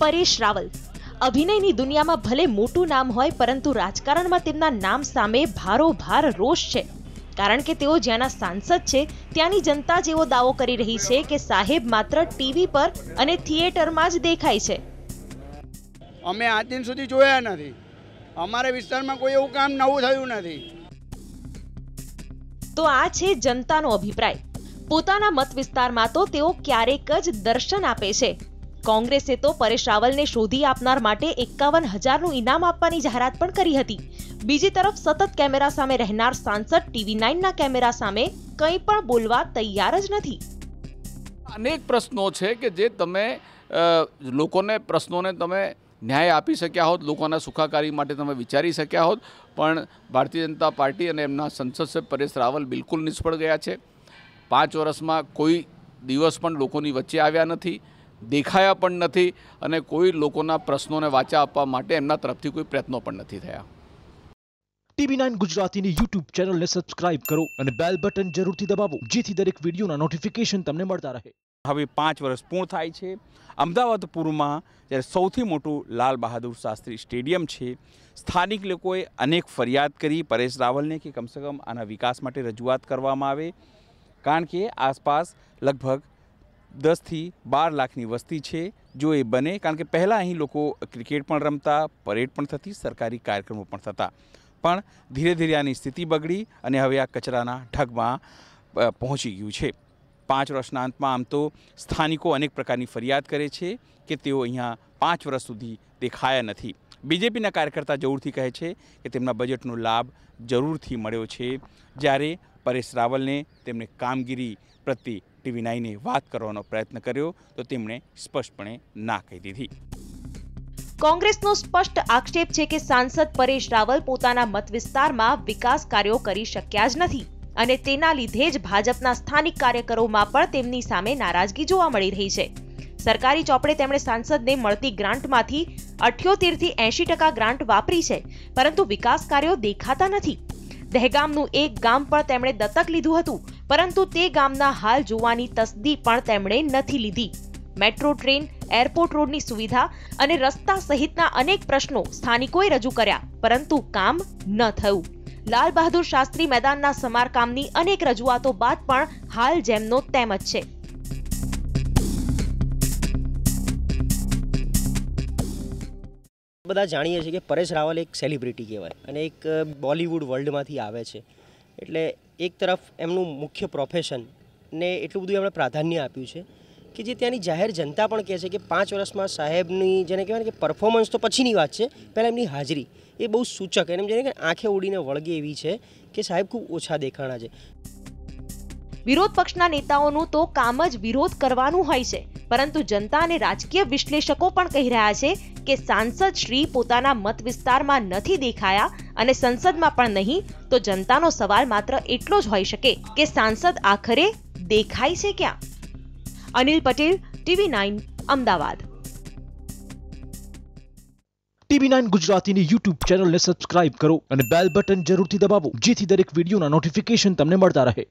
પરેશ રાવલ અભિનયની દુનિયામાં ભલે મોટું નામ હોય, પરંતુ રાજકારણમાં તેમના નામ સામે ભારોભાર રોષ છે. કારણ કે તેઓ જ્યાંના સાંસદ છે ત્યાંની જનતા જેવો દાવો કરી રહી છે કે સાહેબ માત્ર ટીવી પર અને થિયેટરમાં જ દેખાય છે. અમે આજ દિન સુધી જોયા નથી. અમારા વિસ્તારમાં કોઈ એવું કામ નવું થયું નથી. તો આ છે જનતાનો અભિપ્રાય. પોતાના મત વિસ્તારમાં તો તેઓ ક્યારેક જ દર્શન આપે છે. કોંગ્રેસે તો પરેશ રાવલને શોધી આપનાર માટે 51,000નું ઇનામ આપવાની જાહેરાત પણ કરી હતી. બીજી તરફ સતત કેમેરા સામે રહેનાર સાંસદ TV9ના કેમેરા સામે કંઈ પણ બોલવા તૈયાર જ નથી. અનેક પ્રશ્નો છે કે જે તમે પ્રશ્નોને તમે ન્યાય આપી શક્યા હોત, લોકોના સુખાકારી માટે તમે વિચારી શક્યા હોત, પણ ભારતીય જનતા પાર્ટી અને એમના સંસદ સભ્ય પરેશ રાવલ બિલકુલ નિષ્ફળ ગયા છે. 5 વર્ષમાં કોઈ દિવસ પણ લોકોની વચ્ચે આવ્યા નથી, દેખાયા પણ નથી અને કોઈ લોકોના પ્રશ્નોને વાચા આપવા માટે એમના તરફથી કોઈ પ્રયત્નો પણ નથી થયા. TV9 ગુજરાતીની YouTube ચેનલને સબસ્ક્રાઇબ કરો અને બેલ બટન જરૂરથી દબાવો, જેથી દરેક વિડીયોના નોટિફિકેશન તમને મળતા રહે. હવે 5 વર્ષ પૂર્ણ થાય છે. અમદાવાદ પૂર્વમાં જ્યારે સૌથી મોટું લાલ બહાદુર શાસ્ત્રી સ્ટેડિયમ છે, સ્થાનિક લોકોએ અનેક ફરિયાદ કરી પરેશ રાવલને કે કમસે કમ આના વિકાસ માટે રજૂઆત કરવામાં આવે, કારણ કે આસપાસ લગભગ 10થી 12 લાખની વસ્તી છે. જો એ બને, કારણ કે પહેલાં અહીં લોકો ક્રિકેટ પણ રમતા, પરેડ પણ થતી, સરકારી કાર્યક્રમો પણ થતા, પણ ધીરે ધીરે આની સ્થિતિ બગડી અને હવે આ કચરાના ઢગમાં પહોંચી ગયું છે. 5 વર્ષના અંતમાં આમ તો સ્થાનિકો અનેક પ્રકારની ફરિયાદ કરે છે કે તેઓ અહીંયા 5 વર્ષ સુધી દેખાયા નથી. બીજેપીના કાર્યકર્તા જરૂરથી કહે છે કે તેમના બજેટનો લાભ જરૂરથી મળ્યો છે, જ્યારે પરેશ રાવલને તેમણે કામગીરી પ્રત્યે TV9એ વાત કરવાનો પ્રયત્ન કર્યો તો તેમણે સ્પષ્ટપણે ના કહી દીધી. કોંગ્રેસનો સ્પષ્ટ આક્ષેપ છે કે સાંસદ પરેશ રાવલ પોતાના મત વિસ્તારમાં વિકાસ કાર્યો કરી શક્યા જ નથી અને તેના લીધે જ ભાજપના સ્થાનિક કાર્યકરોમાં પણ તેમની સામે નારાજગી જોવા મળી રહી છે. સરકારી ચોપડે તેમણે સાંસદને મળતી ગ્રાન્ટમાંથી 78 થી 80% ગ્રાન્ટ વાપરી છે, પરંતુ વિકાસ કાર્યો દેખાતા નથી. દહેગામનું એક ગામ પણ તેમણે દત્તક લીધું હતું, પરંતુ તે ગામના હાલ જોવાની તસદી પણ તેમણે નથી લીધી. મેટ્રો ટ્રેન, એરપોર્ટ રોડની સુવિધા અને રસ્તા સહિતના અનેક પ્રશ્નો સ્થાનિકોએ રજૂ કર્યા, પરંતુ કામ ન થયું. લાલ બહાદુર શાસ્ત્રી મેદાનના સમારકામની અનેક રજૂઆતો બાદ પણ હાલ જેમનો તેમ જ છે. બધા જાણીએ છીએ કે પરેશ રાવલ એક સેલિબ્રિટી કહેવાય અને એક બોલિવૂડ વર્લ્ડમાંથી આવે છે. એટલે એક તરફ એમનું મુખ્ય પ્રોફેશન ને એટલું બધું એમણે પ્રાધાન્ય આપ્યું છે કે જે ત્યાંની જાહેર જનતા પણ કહે છે કે 5 વર્ષમાં સાહેબની જેને કહેવાય કે પરફોર્મન્સ તો પછીની વાત છે, પહેલાં એમની હાજરી એ બહુ સૂચક, એને જેને કે આંખે ઉડીને વળગે એવી છે કે સાહેબ ખૂબ ઓછા દેખાણા છે. વિરોધ પક્ષના નેતાઓનું તો કામ જ વિરોધ કરવાનું હોય છે, પરંતુ જનતા અને રાજકીય વિશ્લેષકો પણ કહી રહ્યા છે કે સાંસદ શ્રી પોતાના મત વિસ્તારમાં નથી દેખાયા અને સંસદમાં પણ નહીં, તો જનતાનો સવાલ માત્ર એટલો જ હોઈ શકે કે સાંસદ આખરે દેખાય છે ક્યાં? અનિલ પટેલ, TV9 અમદાવાદ. TV9 ગુજરાતીની YouTube ચેનલને સબસ્ક્રાઇબ કરો અને બેલ બટન જરૂરથી દબાવો, જેથી દરેક વિડીયોના નોટિફિકેશન તમને મળતા રહે.